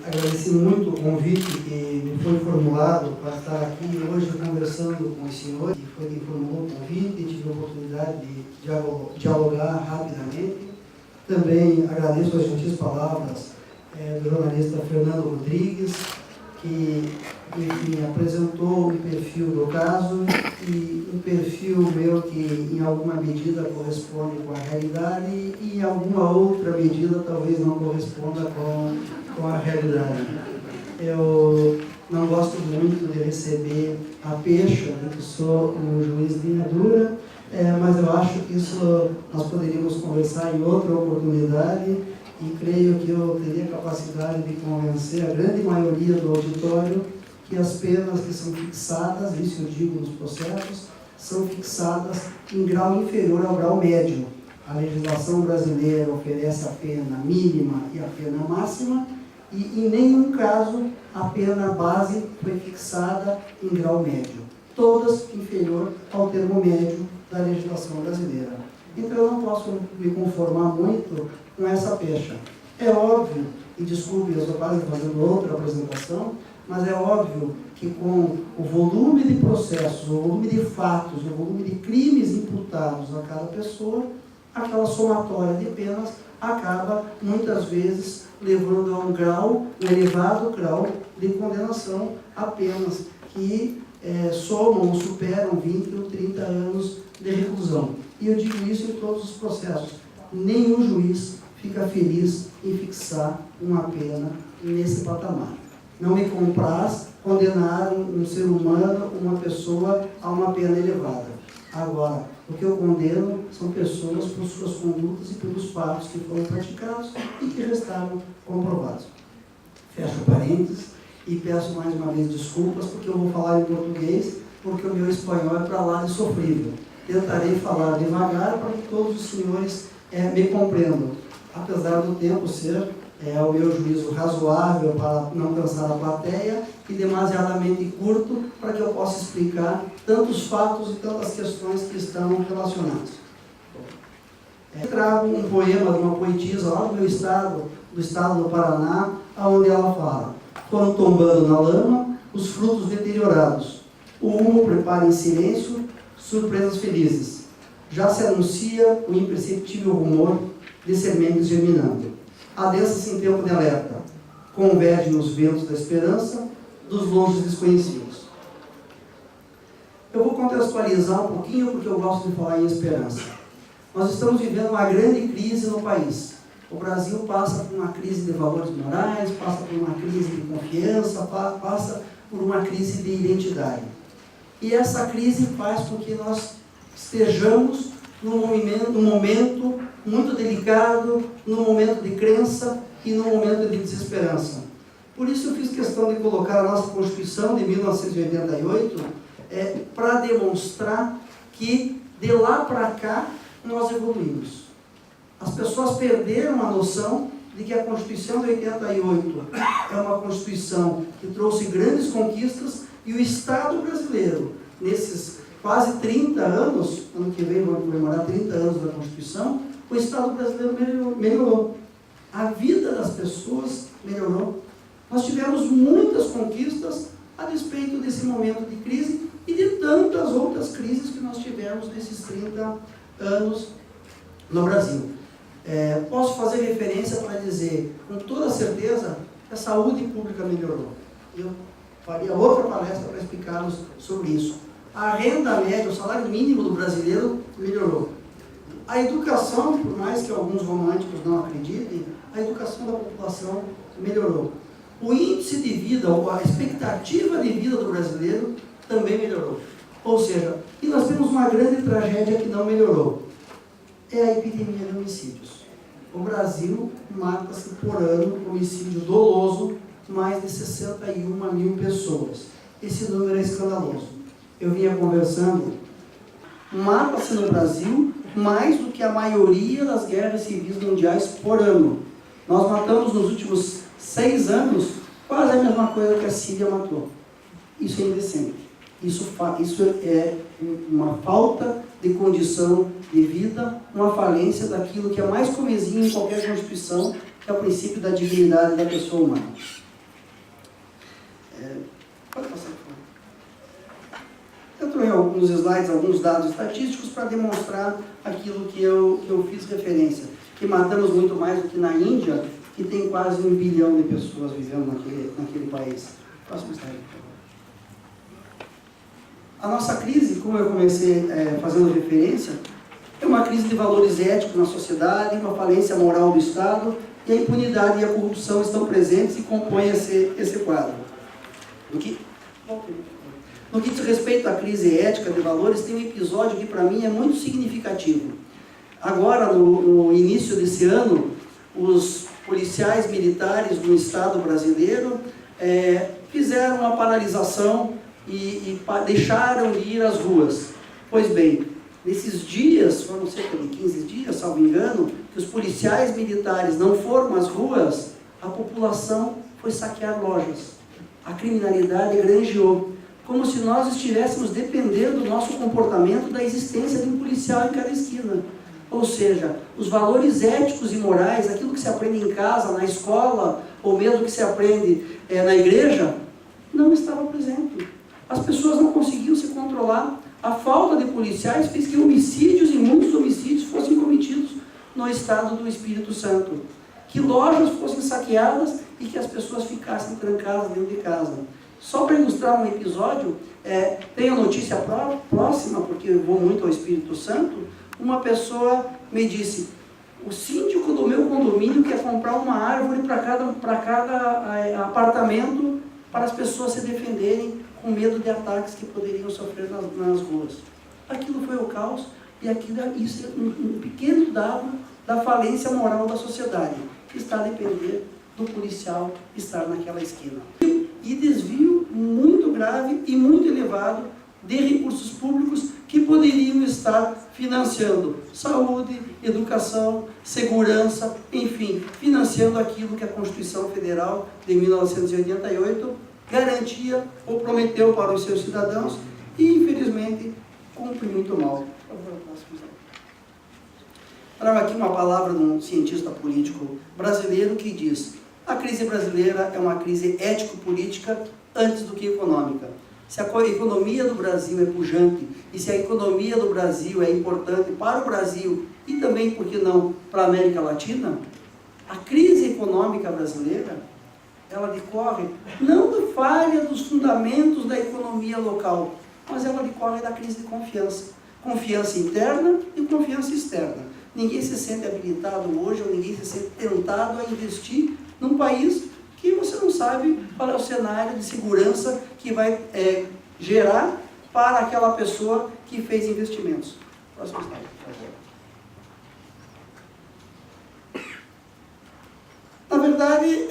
Agradeci muito o convite que me foi formulado para estar aqui hoje conversando com o senhor, que foi quem formulou o convite, e tive a oportunidade de dialogar rapidamente. Também agradeço as gentis palavras do jornalista Fernando Rodrigues, que me apresentou um perfil do caso e um perfil meu que em alguma medida corresponde com a realidade e em alguma outra medida talvez não corresponda com a realidade. Eu não gosto muito de receber a pecha de que sou um juiz de linha dura, mas eu acho que isso nós poderíamos conversar em outra oportunidade e creio que eu teria capacidade de convencer a grande maioria do auditório que as penas que são fixadas, isso eu digo nos processos, são fixadas em grau inferior ao grau médio. A legislação brasileira oferece a pena mínima e a pena máxima, e em nenhum caso a pena base foi fixada em grau médio. Todas inferior ao termo médio da legislação brasileira. Então eu não posso me conformar muito com essa pecha. É óbvio, e desculpe, eu estou quase fazendo outra apresentação, mas é óbvio que com o volume de processos, o volume de fatos, o volume de crimes imputados a cada pessoa, aquela somatória de penas acaba, muitas vezes, levando a um elevado grau de condenação a penas que somam ou superam 20 ou 30 anos de reclusão. E eu digo isso em todos os processos. Nenhum juiz fica feliz em fixar uma pena nesse patamar. Não me compraz condenar um ser humano, uma pessoa, a uma pena elevada. Agora, o que eu condeno são pessoas por suas condutas e pelos fatos que foram praticados e que restaram comprovados. Fecho parênteses e peço mais uma vez desculpas, porque eu vou falar em português, porque o meu espanhol é para lá de sofrível. Tentarei falar devagar para que todos os senhores me compreendam, apesar do tempo ser, ao meu juízo, razoável para não cansar a plateia e demasiadamente curto para que eu possa explicar tantos fatos e tantas questões que estão relacionadas. Eu trago um poema de uma poetisa lá do meu estado, do estado do Paraná, onde ela fala: foram tombando na lama os frutos deteriorados, o humo prepara em silêncio surpresas felizes, já se anuncia o imperceptível rumor de sementes germinando. Adensa-se em tempo de alerta, converge nos ventos da esperança dos longes desconhecidos. Eu vou contextualizar um pouquinho, porque eu gosto de falar em esperança. Nós estamos vivendo uma grande crise no país. O Brasil passa por uma crise de valores morais, passa por uma crise de confiança, passa por uma crise de identidade. E essa crise faz com que nós estejamos num momento muito delicado, num momento de crença e num momento de desesperança. Por isso eu fiz questão de colocar a nossa Constituição de 1988 para demonstrar que de lá para cá nós evoluímos. As pessoas perderam a noção de que a Constituição de 88 é uma Constituição que trouxe grandes conquistas e o Estado brasileiro, nesses quase 30 anos, ano que vem vamos comemorar 30 anos da Constituição, o Estado brasileiro melhorou. A vida das pessoas melhorou. Nós tivemos muitas conquistas a despeito desse momento de crise e de tantas outras crises que nós tivemos nesses 30 anos no Brasil. Posso fazer referência para dizer, com toda certeza, que a saúde pública melhorou. Eu faria outra palestra para explicar-nos sobre isso. A renda média, o salário mínimo do brasileiro melhorou. A educação, por mais que alguns românticos não acreditem, a educação da população melhorou. O índice de vida, ou a expectativa de vida do brasileiro também melhorou. Ou seja, e nós temos uma grande tragédia que não melhorou. É a epidemia de homicídios. O Brasil mata-se por ano, homicídio doloso, mais de 61 mil pessoas. Esse número é escandaloso. Eu vinha conversando, mata-se no Brasil mais do que a maioria das guerras civis mundiais por ano. Nós matamos nos últimos 6 anos quase a mesma coisa que a Síria matou. Isso é indecente. Isso é uma falta de condição de vida, uma falência daquilo que é mais comezinho em qualquer Constituição, que é o princípio da dignidade da pessoa humana. alguns slides, alguns dados estatísticos para demonstrar aquilo que eu fiz referência, que matamos muito mais do que na Índia, que tem quase 1 bilhão de pessoas vivendo naquele país. Próximo slide, por favor. A nossa crise, como eu comecei fazendo referência, é uma crise de valores éticos na sociedade, uma falência moral do Estado, e a impunidade e a corrupção estão presentes e compõem esse quadro. No que diz respeito à crise ética de valores, tem um episódio que para mim é muito significativo. Agora, no início desse ano, os policiais militares do Estado brasileiro fizeram uma paralisação e deixaram de ir às ruas. Pois bem, nesses dias, foram cerca de 15 dias, salvo engano, que os policiais militares não foram às ruas, a população foi saquear lojas. A criminalidade granjeou, como se nós estivéssemos dependendo do nosso comportamento da existência de um policial em cada esquina. Ou seja, os valores éticos e morais, aquilo que se aprende em casa, na escola, ou mesmo que se aprende na igreja, não estava presente. As pessoas não conseguiam se controlar. A falta de policiais fez que homicídios e muitos homicídios fossem cometidos no estado do Espírito Santo. Que lojas fossem saqueadas e que as pessoas ficassem trancadas dentro de casa. Só para ilustrar um episódio, tem a notícia próxima, porque eu vou muito ao Espírito Santo, uma pessoa me disse: o síndico do meu condomínio quer comprar uma árvore para cada apartamento para as pessoas se defenderem com medo de ataques que poderiam sofrer nas ruas. Aquilo foi o caos e isso é um pequeno dado da falência moral da sociedade, que está a depender do policial estar naquela esquina. E desvio muito grave e muito elevado de recursos públicos que poderiam estar financiando saúde, educação, segurança, enfim, financiando aquilo que a Constituição Federal de 1988 garantia ou prometeu para os seus cidadãos e, infelizmente, cumpre muito mal. Trago aqui uma palavra de um cientista político brasileiro que diz: a crise brasileira é uma crise ético-política antes do que econômica. Se a economia do Brasil é pujante e se a economia do Brasil é importante para o Brasil e também, por que não, para a América Latina, a crise econômica brasileira, ela decorre não da falha dos fundamentos da economia local, mas ela decorre da crise de confiança. Confiança interna e confiança externa. Ninguém se sente habilitado hoje, ou ninguém se sente tentado a investir num país que você não sabe qual é o cenário de segurança que vai gerar para aquela pessoa que fez investimentos. Próximo slide, por favor. Na verdade,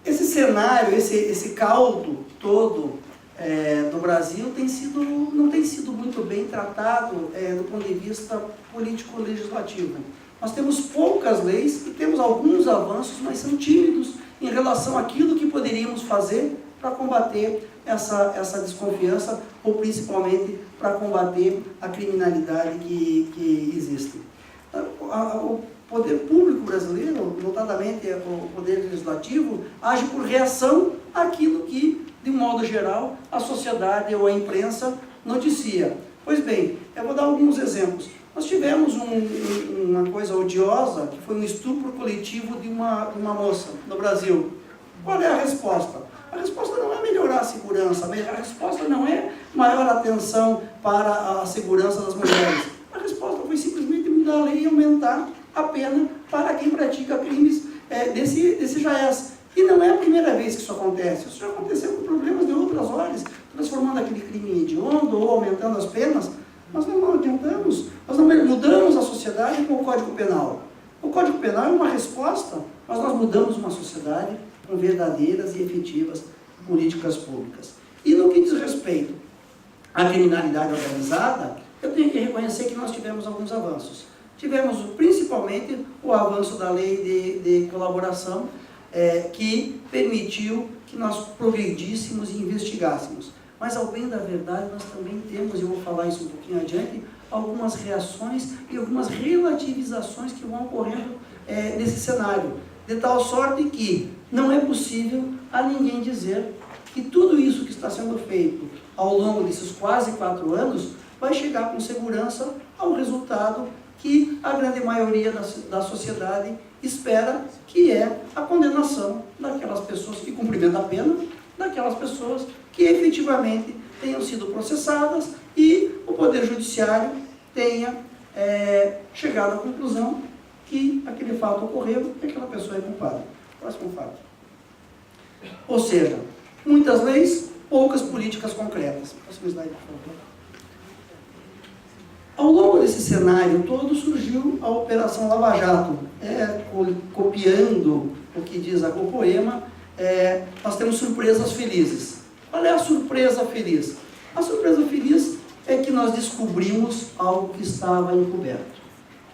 esse cenário, esse caldo todo do Brasil não tem sido muito bem tratado do ponto de vista político-legislativo. Nós temos poucas leis e temos alguns avanços, mas são tímidos em relação àquilo que poderíamos fazer para combater essa desconfiança, ou principalmente para combater a criminalidade que existe. O poder público brasileiro, notadamente o poder legislativo, age por reação àquilo que, de um modo geral, a sociedade ou a imprensa noticia. Pois bem, eu vou dar alguns exemplos. Nós tivemos uma coisa odiosa, que foi um estupro coletivo de uma moça no Brasil. Qual é a resposta? A resposta não é melhorar a segurança, a resposta não é maior atenção para a segurança das mulheres. A resposta foi simplesmente mudar a lei e aumentar a pena para quem pratica crimes desse jaez. E não é a primeira vez que isso acontece. Isso já aconteceu com problemas de outras ordens, transformando aquele crime em hediondo ou aumentando as penas. Nós não adiantamos, nós não mudamos a sociedade com o Código Penal. O Código Penal é uma resposta, mas nós mudamos uma sociedade com verdadeiras e efetivas políticas públicas. E no que diz respeito à criminalidade organizada, eu tenho que reconhecer que nós tivemos alguns avanços. Tivemos principalmente o avanço da lei de colaboração, que permitiu que nós progredíssemos e investigássemos. Mas, ao bem da verdade, nós também temos, e eu vou falar isso um pouquinho adiante, algumas reações e algumas relativizações que vão ocorrendo nesse cenário. De tal sorte que não é possível a ninguém dizer que tudo isso que está sendo feito ao longo desses quase 4 anos vai chegar com segurança ao resultado que a grande maioria da sociedade espera, que é a condenação daquelas pessoas que cumprimentam a pena, daquelas pessoas que efetivamente tenham sido processadas e o Poder Judiciário tenha chegado à conclusão que aquele fato ocorreu e aquela pessoa é culpada. Próximo fato. Ou seja, muitas leis, poucas políticas concretas. Próximo slide, por favor. Ao longo desse cenário todo surgiu a Operação Lava Jato. Copiando o que diz a Copoema, nós temos surpresas felizes. Qual é a surpresa feliz? A surpresa feliz é que nós descobrimos algo que estava encoberto.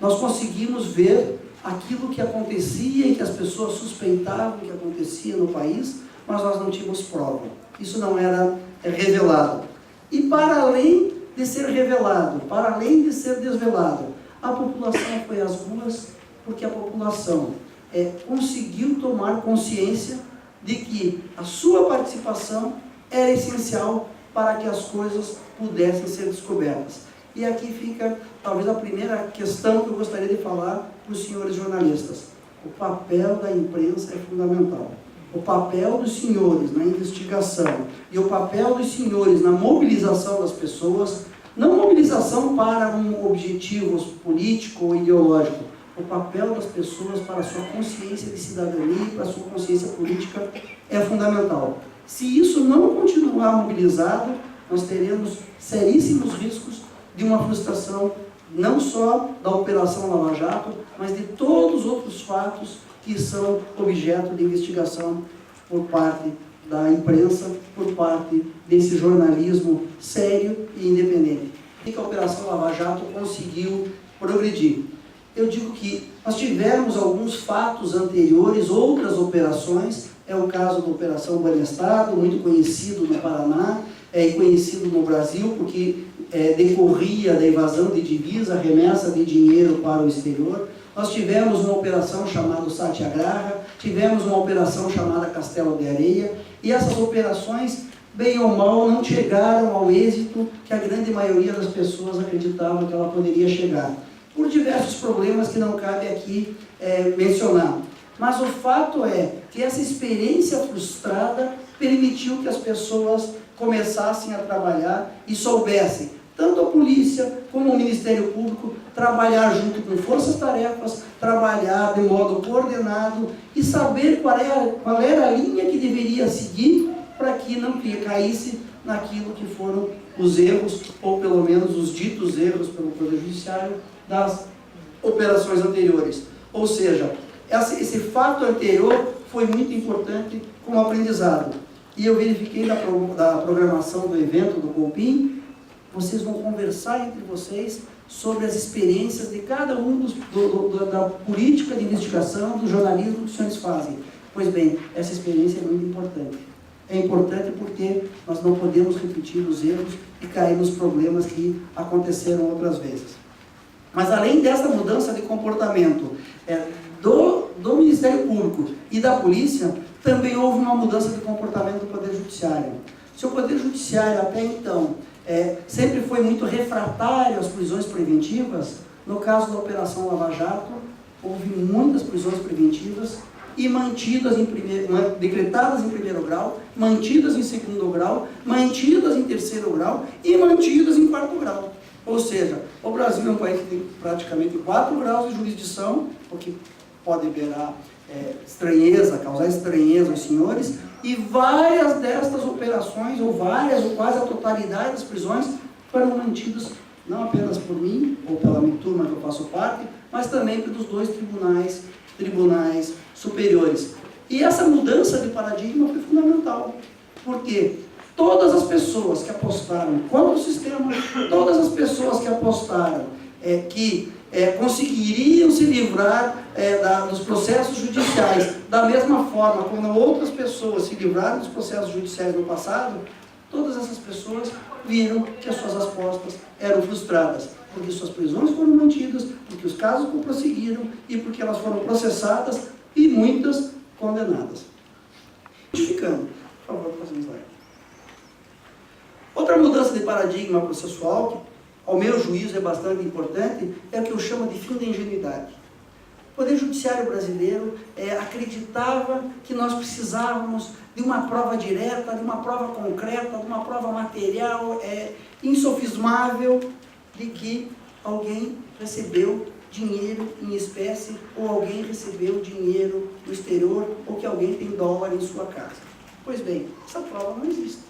Nós conseguimos ver aquilo que acontecia e que as pessoas suspeitavam que acontecia no país, mas nós não tínhamos prova. Isso não era revelado. E para além de ser revelado, para além de ser desvelado, a população foi às ruas porque a população conseguiu tomar consciência de que a sua participação era essencial para que as coisas pudessem ser descobertas. E aqui fica, talvez, a primeira questão que eu gostaria de falar para os senhores jornalistas. O papel da imprensa é fundamental. O papel dos senhores na investigação e o papel dos senhores na mobilização das pessoas, não mobilização para um objetivo político ou ideológico, o papel das pessoas para a sua consciência de cidadania e para a sua consciência política é fundamental. Se isso não continuar mobilizado, nós teremos seríssimos riscos de uma frustração, não só da Operação Lava Jato, mas de todos os outros fatos que são objeto de investigação por parte da imprensa, por parte desse jornalismo sério e independente. E que a Operação Lava Jato conseguiu progredir. Eu digo que nós tivemos alguns fatos anteriores, outras operações, é o caso da Operação Banestado, muito conhecido no Paraná, e conhecido no Brasil, porque decorria da evasão de divisa, remessa de dinheiro para o exterior. Nós tivemos uma operação chamada Satyagraha, tivemos uma operação chamada Castelo de Areia, e essas operações, bem ou mal, não chegaram ao êxito que a grande maioria das pessoas acreditava que ela poderia chegar, por diversos problemas que não cabe aqui mencionar. Mas o fato é que essa experiência frustrada permitiu que as pessoas começassem a trabalhar e soubessem, tanto a polícia como o Ministério Público, trabalhar junto com forças-tarefas, trabalhar de modo coordenado e saber qual era a linha que deveria seguir para que não caísse naquilo que foram os erros, ou pelo menos os ditos erros pelo Poder Judiciário, das operações anteriores. Ou seja, esse fato anterior foi muito importante como aprendizado. E eu verifiquei da programação do evento do Copim, vocês vão conversar entre vocês sobre as experiências de cada um da política de investigação, do jornalismo que os senhores fazem. Pois bem, essa experiência é muito importante. É importante porque nós não podemos repetir os erros e cair nos problemas que aconteceram outras vezes. Mas além dessa mudança de comportamento do Ministério Público e da Polícia, também houve uma mudança de comportamento do Poder Judiciário. Se o Poder Judiciário até então sempre foi muito refratário às prisões preventivas, no caso da Operação Lava Jato, houve muitas prisões preventivas e decretadas em primeiro grau, mantidas em segundo grau, mantidas em terceiro grau e mantidas em quarto grau. Ou seja, o Brasil é um país que tem praticamente 4 graus de jurisdição, o que pode gerar causar estranheza aos senhores, e várias destas operações, ou quase a totalidade das prisões, foram mantidas não apenas por mim, ou pela minha turma que eu faço parte, mas também pelos 2 tribunais superiores. E essa mudança de paradigma foi fundamental, porque todas as pessoas que apostaram contra o sistema, todas as pessoas que apostaram que conseguiriam se livrar dos processos judiciais da mesma forma como outras pessoas se livraram dos processos judiciais no passado, todas essas pessoas viram que as suas apostas eram frustradas, porque suas prisões foram mantidas, porque os casos prosseguiram e porque elas foram processadas e muitas condenadas. Justificando, por favor. própria slide. Outra mudança de paradigma processual, que ao meu juízo é bastante importante, é o que eu chamo de fim da ingenuidade. O Poder Judiciário brasileiro acreditava que nós precisávamos de uma prova direta, de uma prova concreta, de uma prova material, insofismável, de que alguém recebeu dinheiro em espécie, ou alguém recebeu dinheiro no exterior, ou que alguém tem dólar em sua casa. Pois bem, essa prova não existe.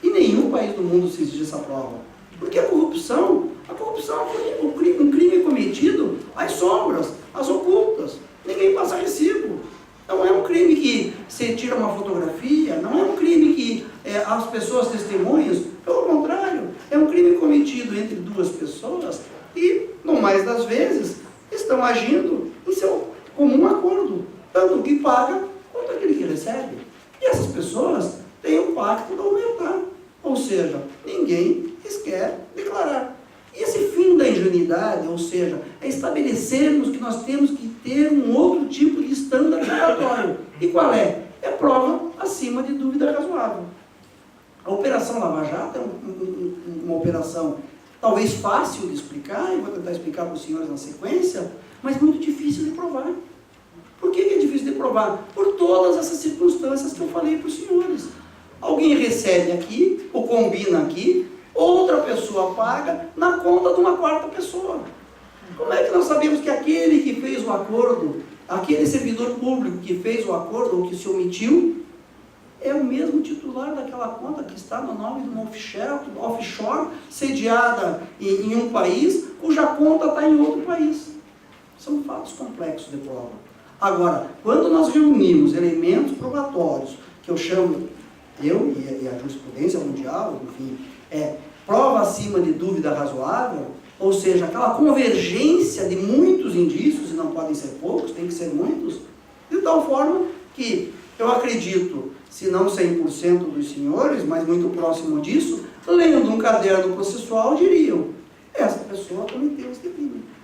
Em nenhum país do mundo se exige essa prova. Porque a corrupção é um crime cometido às sombras, às ocultas. Ninguém passa recibo. Não é um crime que você tira uma fotografia, não é um crime que as pessoas testemunham. Pelo contrário, é um crime cometido entre duas pessoas e, no mais das vezes, estão agindo em seu comum acordo, tanto o que paga quanto aquele que recebe. E essas pessoas têm o pacto da humildade, ou seja, ninguém quer declarar. E esse fim da ingenuidade, ou seja, é estabelecermos que nós temos que ter um outro tipo de estándar regulatório. E qual é? É prova acima de dúvida razoável. A Operação Lava Jato é uma operação talvez fácil de explicar, e vou tentar explicar para os senhores na sequência, mas muito difícil de provar. Por que é difícil de provar? Por todas essas circunstâncias que eu falei para os senhores. Alguém recebe aqui, ou combina aqui, outra pessoa paga na conta de uma quarta pessoa. Como é que nós sabemos que aquele que fez o acordo, aquele servidor público que fez o acordo ou que se omitiu, é o mesmo titular daquela conta que está no nome de uma offshore sediada em um país, cuja conta está em outro país? São fatos complexos de prova. Agora, quando nós reunimos elementos probatórios, que eu chamo, eu e a jurisprudência mundial, enfim, prova acima de dúvida razoável, ou seja, aquela convergência de muitos indícios, e não podem ser poucos, tem que ser muitos, de tal forma que eu acredito, se não 100% dos senhores, mas muito próximo disso, lendo um caderno processual, diriam, essa pessoa cometeu esse crime.